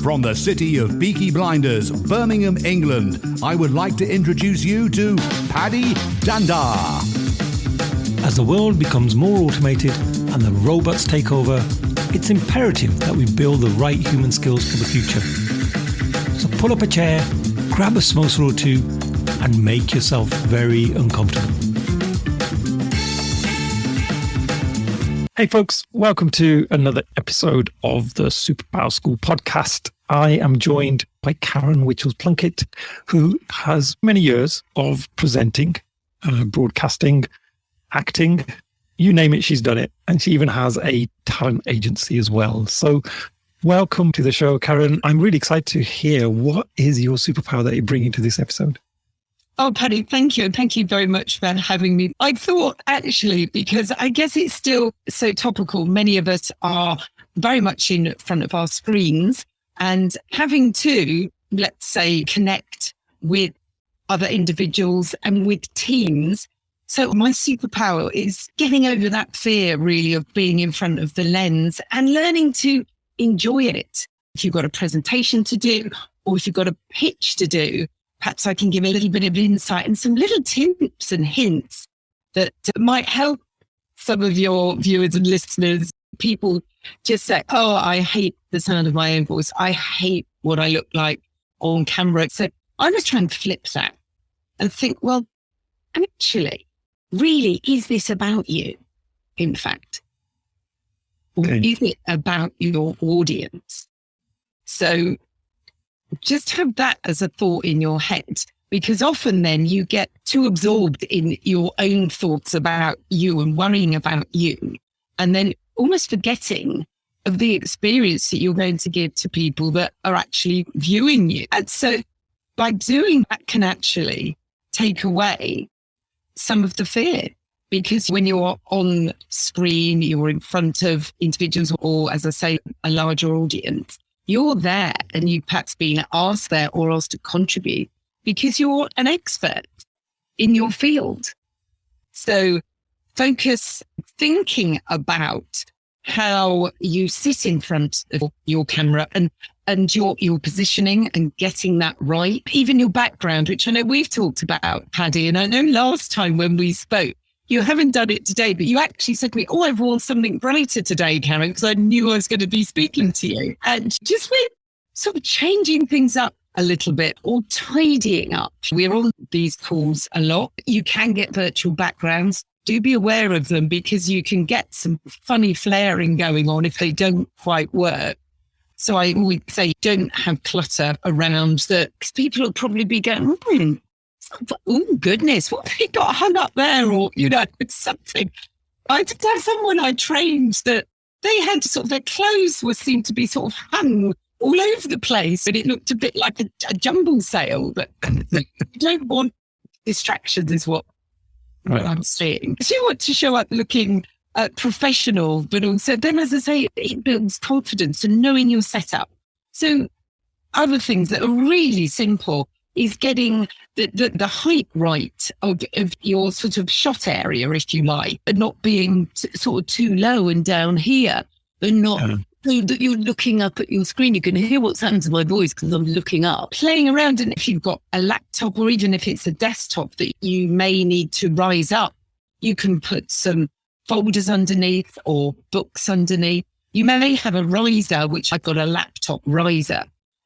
From the city of Peaky Blinders, Birmingham, England, I would like to introduce you to Paddy Danda. As the world becomes more automated and the robots take over, it's imperative that we build the right human skills for the future. So pull up a chair, grab a samosa or two, and make yourself very uncomfortable. Hey folks, welcome to another episode of the Superpower School podcast. I am joined by Karen Witchalls Plunkett, who has many years of presenting, broadcasting, acting, you name it, she's done it. And she even has a talent agency as well. So welcome to the show, Karen. I'm really excited to hear what is your superpower that you're bringing to this episode. Oh, Paddy, thank you. And thank you very much for having me. I thought actually, because I guess it's still so topical, many of us are very much in front of our screens and having to, let's say, connect with other individuals and with teams. So my superpower is getting over that fear really of being in front of the lens and learning to enjoy it. If you've got a presentation to do or if you've got a pitch to do, perhaps I can give a little bit of insight and some little tips and hints that might help some of your viewers and listeners. People just say, oh, I hate the sound of my own voice. I hate what I look like on camera. So I was trying to flip that and think, well, actually, really, is this about you, in fact? Or is it about your audience? So just have that as a thought in your head, because often then you get too absorbed in your own thoughts about you and worrying about you, and then almost forgetting of the experience that you're going to give to people that are actually viewing you. And so by doing that can actually take away some of the fear, because when you're on screen, you're in front of individuals or, as I say, a larger audience, you're there and you've perhaps been asked there or asked to contribute because you're an expert in your field. So focus thinking about how you sit in front of your camera and your positioning and getting that right. Even your background, which I know we've talked about, Paddy, and I know last time when we spoke, you haven't done it today, but you actually said to me, oh, I've worn something brighter today, Karen, because I knew I was going to be speaking to you. And just with sort of changing things up a little bit or tidying up. We're on these calls a lot. You can get virtual backgrounds. Do be aware of them because you can get some funny flaring going on if they don't quite work. So I always say don't have clutter around that, because people will probably be going, oh goodness, what have you got hung up there? Or, it's something. I did have someone I trained that they had sort of, their clothes seemed to be sort of hung all over the place, but it looked a bit like a jumble sale. But you don't want distractions is what I'm saying. So you want to show up looking professional, but also then, as I say, it builds confidence and knowing your setup. So other things that are really simple is getting the height right of your sort of shot area, if you like, but not being sort of too low and down here, but not so that you're looking up at your screen. You can hear what's happening to my voice because I'm looking up. Playing around, and if you've got a laptop or even if it's a desktop that you may need to rise up, you can put some folders underneath or books underneath. You may have a riser, which I've got a laptop riser.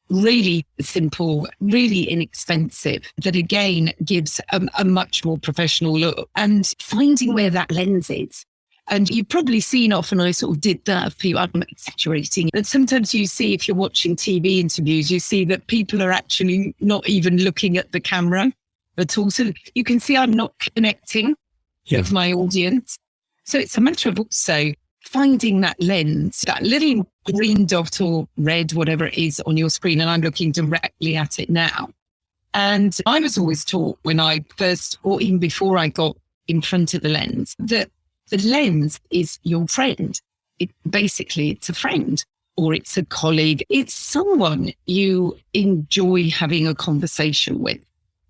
Really simple, really inexpensive, that again gives a much more professional look, and finding where that lens is. And you've probably seen often, I sort of did that of people, I'm exaggerating, but sometimes you see, if you're watching TV interviews, you see that people are actually not even looking at the camera at all. So you can see I'm not connecting with my audience. So it's a matter of also finding that lens, that little green dot or red, whatever it is on your screen. And I'm looking directly at it now. And I was always taught when I first, or even before I got in front of the lens, that the lens is your friend. It's a friend, or it's a colleague. It's someone you enjoy having a conversation with.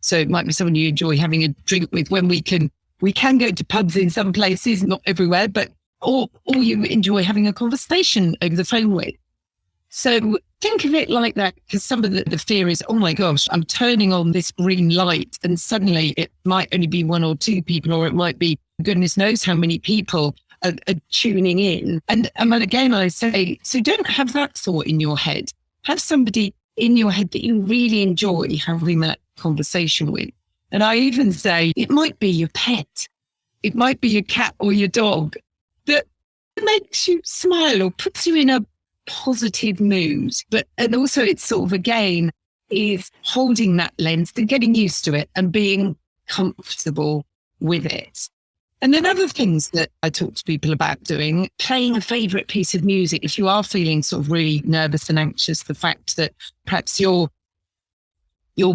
So it might be someone you enjoy having a drink with when we can go to pubs in some places, not everywhere, but or you enjoy having a conversation over the phone with. So think of it like that, because some of the fear is, oh my gosh, I'm turning on this green light and suddenly it might only be one or two people, or it might be goodness knows how many people are tuning in. And again, I say, so don't have that thought in your head. Have somebody in your head that you really enjoy having that conversation with. And I even say it might be your pet. It might be your cat or your dog that makes you smile or puts you in a positive mood. And also it's sort of, again, is holding that lens and getting used to it and being comfortable with it. And then other things that I talk to people about doing, playing a favourite piece of music. If you are feeling sort of really nervous and anxious, the fact that perhaps you're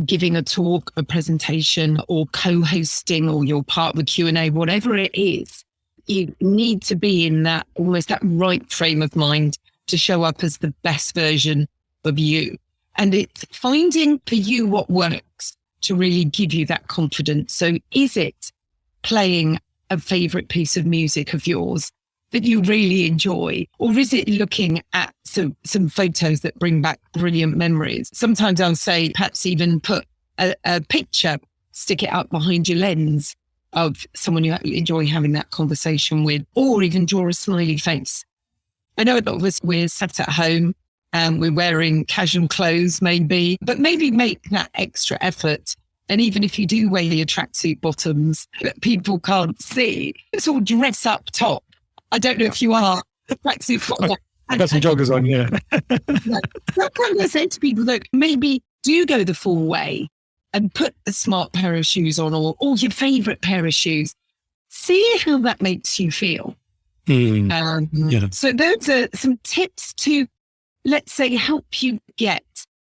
giving a talk, a presentation, or co-hosting, or you're part of a Q&A, whatever it is, you need to be in that almost that right frame of mind to show up as the best version of you. And it's finding for you what works to really give you that confidence. So is it playing a favorite piece of music of yours that you really enjoy? Or is it looking at some photos that bring back brilliant memories? Sometimes I'll say, perhaps even put a picture, stick it up behind your lens of someone you enjoy having that conversation with, or even draw a smiley face. I know a lot of us, we're sat at home and we're wearing casual clothes maybe, but maybe make that extra effort. And even if you do wear your tracksuit bottoms that people can't see, it's all dress up top. I don't know if you are a tracksuit bottom. I got some joggers on, yeah. Sometimes I say to people that maybe do go the full way and put a smart pair of shoes on, or your favourite pair of shoes. See how that makes you feel. So those are some tips to, let's say, help you get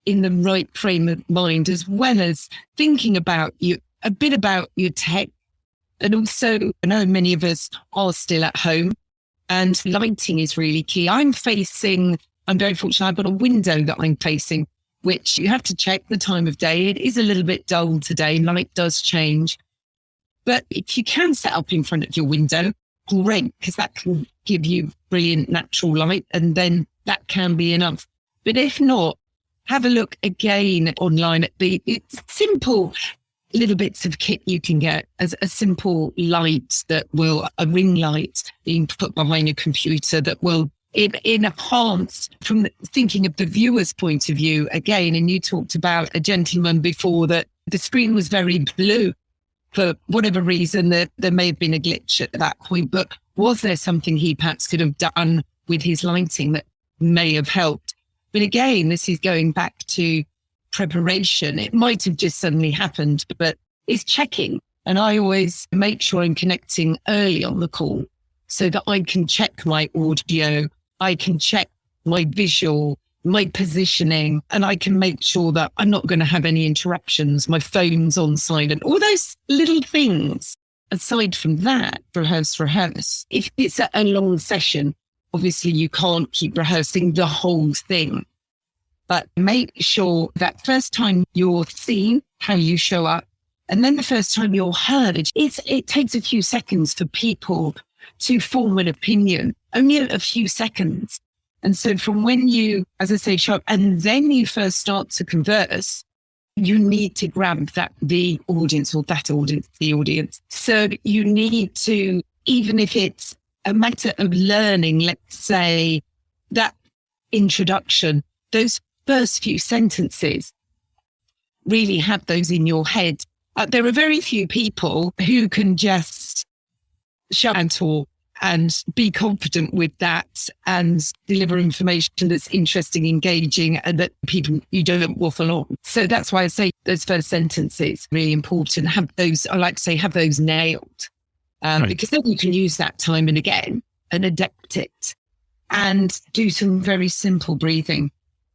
in the right frame of mind, as well as thinking about a bit about your tech. And also, I know many of us are still at home, and lighting is really key. I'm very fortunate, I've got a window that I'm facing, which you have to check the time of day. It is a little bit dull today, light does change. But if you can set up in front of your window, great, because that can give you brilliant natural light, and then that can be enough. But if not, have a look again online at the simple little bits of kit you can get, as a simple light a ring light being put behind your computer that will enhance, from thinking of the viewer's point of view again. And you talked about a gentleman before that the screen was very blue. For whatever reason, there may have been a glitch at that point, but was there something he perhaps could have done with his lighting that may have helped? But again, this is going back to preparation. It might have just suddenly happened, but it's checking. And I always make sure I'm connecting early on the call so that I can check my audio, I can check my visual, my positioning, and I can make sure that I'm not going to have any interruptions. My phone's on silent, all those little things. Aside from that, rehearse. If it's a long session, obviously you can't keep rehearsing the whole thing, but make sure that first time you're seen, how you show up, and then the first time you're heard, it takes a few seconds for people to form an opinion, only a few seconds. And so from when you, as I say, show up and then you first start to converse, you need to grab the audience. So you need to, even if it's a matter of learning, let's say, that introduction, those first few sentences, really have those in your head. There are very few people who can just shout and talk and be confident with that and deliver information that's interesting, engaging, and that people, you don't waffle on. So that's why I say those first sentences really important. Have those, I like to say, have those nailed, right. Because then you can use that time and again and adapt it and do some very simple breathing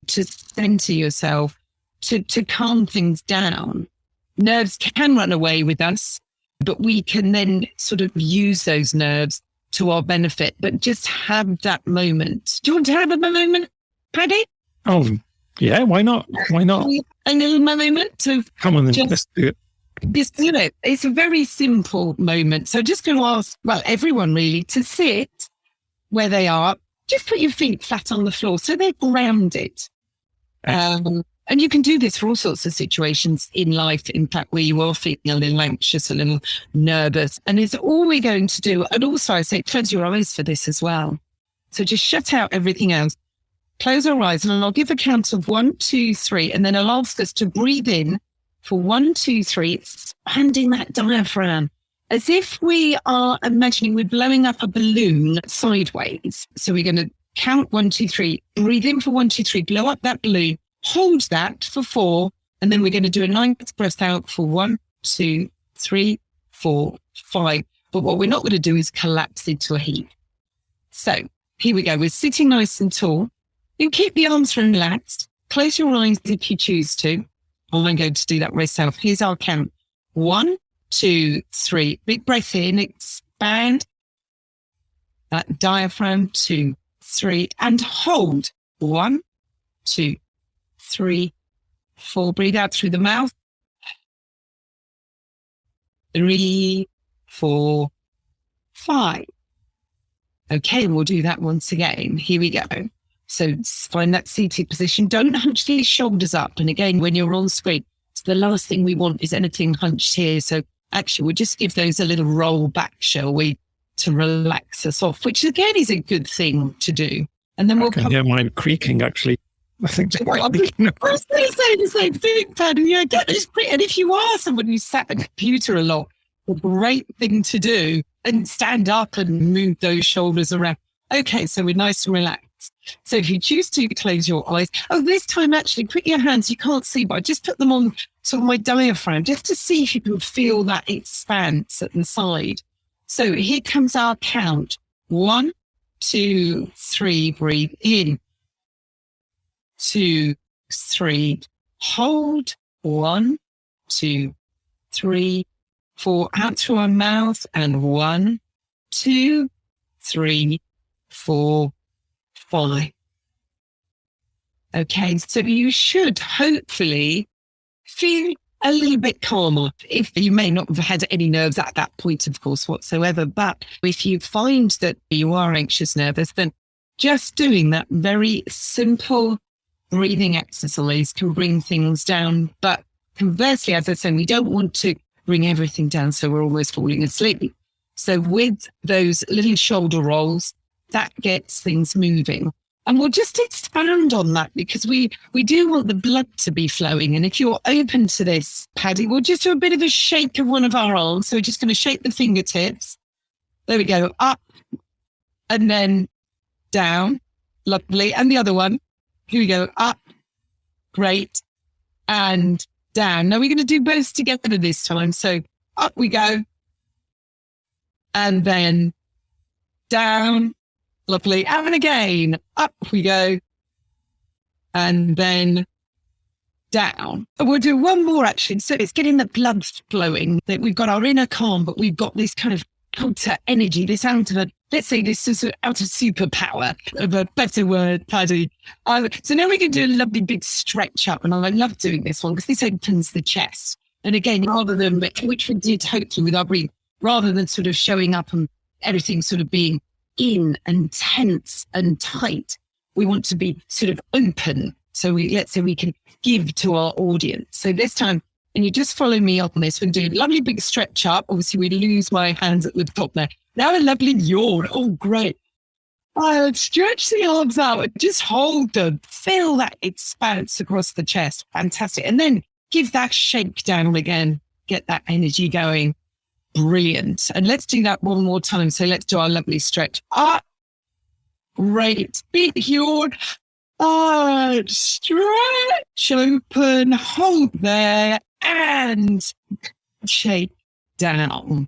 to center yourself, to calm things down. Nerves can run away with us, but we can then sort of use those nerves to our benefit, but just have that moment. Do you want to have a moment, Paddy? Oh, yeah, why not? Why not? A little moment to come on, then let's do it. Just do it. It's a very simple moment. So just going to ask, well, everyone really, to sit where they are just put your feet flat on the floor so they're grounded. And you can do this for all sorts of situations in life, in fact, where you are feeling a little anxious, a little nervous. And it's all we're going to do. And also I say, close your eyes for this as well. So just shut out everything else. Close our eyes, and I'll give a count of 1, 2, 3. And then I'll ask us to breathe in for 1, 2, 3, expanding that diaphragm as if we are imagining we're blowing up a balloon sideways. So we're going to count 1, 2, 3, breathe in for 1, 2, 3, blow up that balloon. Hold that for 4, and then we're going to do a nice breath out for 1, 2, 3, 4, 5. But what we're not going to do is collapse into a heap. So here we go. We're sitting nice and tall. You keep the arms relaxed. Close your eyes if you choose to. I'm going to do that myself. Here's our count. 1, 2, 3. Big breath in. Expand that diaphragm. 2, 3, and hold. 1, 2, 3, 4. Breathe out through the mouth. 3, 4, 5. Okay, we'll do that once again. Here we go. So find that seated position. Don't hunch the shoulders up. And again, when you're on screen, the last thing we want is anything hunched here. So actually, we'll just give those a little roll back, shall we, to relax us off, which again is a good thing to do. And then we'll come. Yeah, mine creaking actually. I think I was going to say the same thing, Paddy. Yeah, get this great. And if you are someone who sat at a computer a lot, a great thing to do, and stand up and move those shoulders around. Okay, so we're nice and relaxed. So if you choose to close your eyes, this time actually put your hands, you can't see, but I just put them on sort of my diaphragm just to see if you can feel that expanse at the side. So here comes our count. 1, 2, 3, breathe in. 2, 3, hold. 1, 2, 3, 4, out through our mouth, and 1, 2, 3, 4, 5. Okay, so you should hopefully feel a little bit calmer. If you may not have had any nerves at that point, of course, whatsoever, but if you find that you are anxious, nervous, then just doing that very simple breathing exercise can bring things down. But conversely, as I said, we don't want to bring everything down so we're almost falling asleep. So with those little shoulder rolls, that gets things moving. And we'll just expand on that because we do want the blood to be flowing. And if you're open to this, Paddy, we'll just do a bit of a shake of one of our arms. So we're just going to shake the fingertips. There we go. Up and then down. Lovely. And the other one. Here we go. Up. Great. And down. Now we're going to do both together this time. So up we go. And then down. Lovely. And again, up we go. And then down. And we'll do one more actually. So it's getting the blood flowing. That we've got our inner calm, but we've got this kind of outer energy, this outer, let's say this is outer superpower of a better word, Paddy. So now we can do a lovely big stretch up. And I love doing this one because this opens the chest. And again, rather than, which we did hopefully with our breathing, rather than sort of showing up and everything sort of being in and tense and tight, we want to be sort of open. So let's say we can give to our audience. So this time, and you just follow me on this, we'll do a lovely big stretch up. Obviously, we lose my hands at the top there. Now a lovely yawn. Oh, great. I'll stretch the arms out and just hold them. Feel that expanse across the chest. Fantastic. And then give that shake down again. Get that energy going. Brilliant. And let's do that one more time. So let's do our lovely stretch. Up. Great. Big yawn. Stretch open. Hold there. And shake down.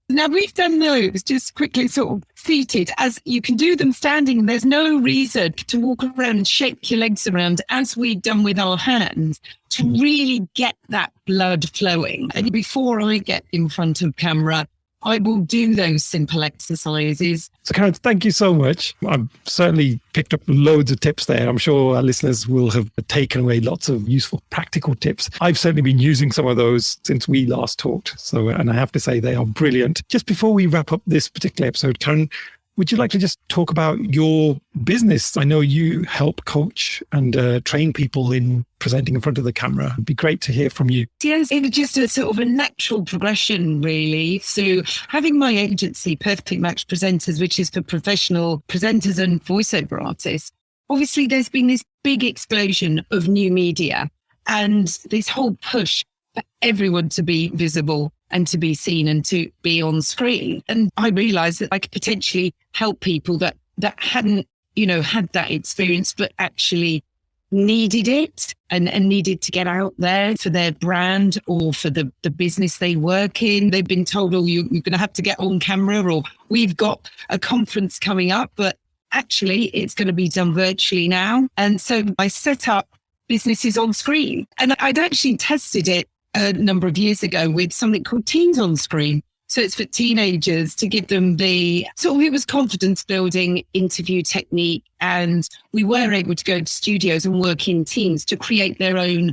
Now we've done those just quickly sort of seated, as you can do them standing. There's no reason to walk around and shake your legs around as we've done with our hands to really get that blood flowing. And before I get in front of camera, I will do those simple exercises. So Karen, thank you so much. I've certainly picked up loads of tips there. I'm sure our listeners will have taken away lots of useful practical tips. I've certainly been using some of those since we last talked. So, and I have to say they are brilliant. Just before we wrap up this particular episode, Karen, would you like to just talk about your business? I know you help coach and train people in presenting in front of the camera. It'd be great to hear from you. Yes, it was just a sort of a natural progression, really. So having my agency, Perfectly Matched Presenters, which is for professional presenters and voiceover artists, obviously there's been this big explosion of new media and this whole push for everyone to be visible and to be seen and to be on screen. And I realized that I could potentially help people that hadn't, had that experience, but actually needed it and needed to get out there for their brand or for the business they work in. They've been told, oh, you're going to have to get on camera, or we've got a conference coming up, but actually it's going to be done virtually now. And so I set up businesses on screen, and I'd actually tested it a number of years ago with something called Teens on Screen. So it's for teenagers to give them it was confidence building interview technique. And we were able to go to studios and work in teams to create their own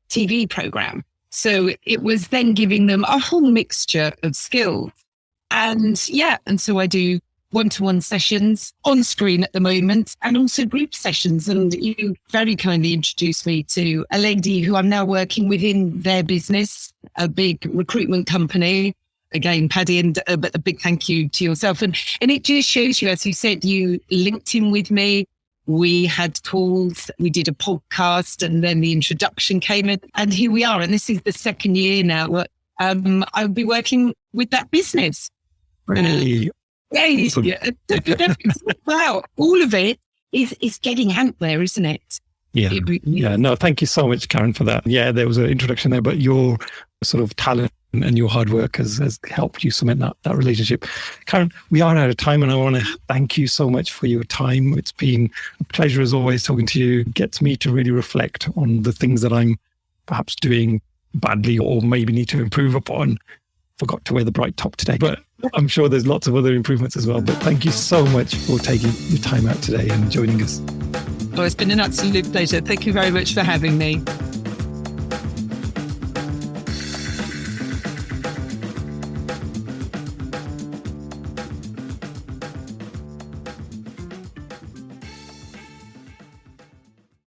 TV program. So it was then giving them a whole mixture of skills. And so I do one-to-one sessions on screen at the moment, and also group sessions. And you very kindly introduced me to a lady who I'm now working within their business, a big recruitment company. Again, Paddy, and a big thank you to yourself. And it just shows you, as you said, you linked in with me. We had calls, we did a podcast, and then the introduction came in, and here we are. And this is the second year now. I'll be working with that business. Really? Yeah. Wow. All of it is getting out there, isn't it? Yeah. No, thank you so much, Karen, for that. Yeah, there was an introduction there, but your sort of talent and your hard work has helped you cement that relationship. Karen, we are out of time, and I want to thank you so much for your time. It's been a pleasure as always talking to you. It gets me to really reflect on the things that I'm perhaps doing badly or maybe need to improve upon. Forgot to wear the bright top today, but I'm sure there's lots of other improvements as well. But thank you so much for taking your time out today and joining us. Oh, it's been an absolute pleasure. Thank you very much for having me.